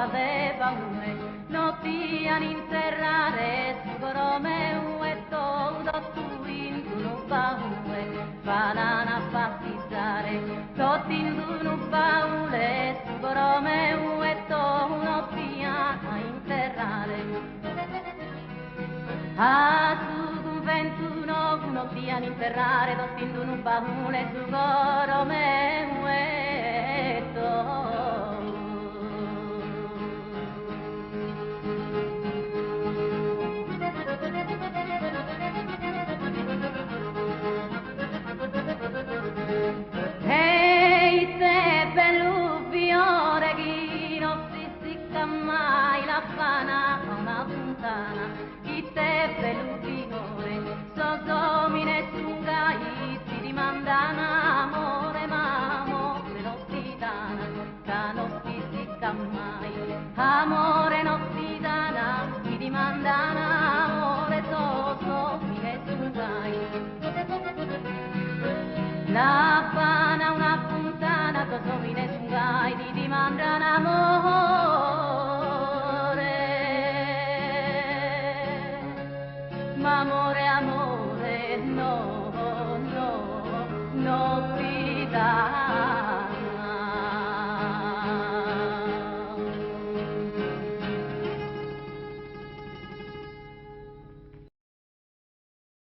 cosa de paure, non ti an interrare, sugoro meu e todo tu in tu non paure, fanana battizzare, tutti in tu non paure, sugoro meu e todo non ti an interrare. A su conventuno uno piano interrare do tindu un baule su coro me muetto. Ehi te bello fiore chi non si sicca mai la fana una puntana chi te bello fiore so domine sungai ti dimandana amore ma amore non si dana che non si sicca mai amore non si dana ti dimandana amore so domine sungai la fana una puntana, cosa mi ne sungai, ti dimandano amore.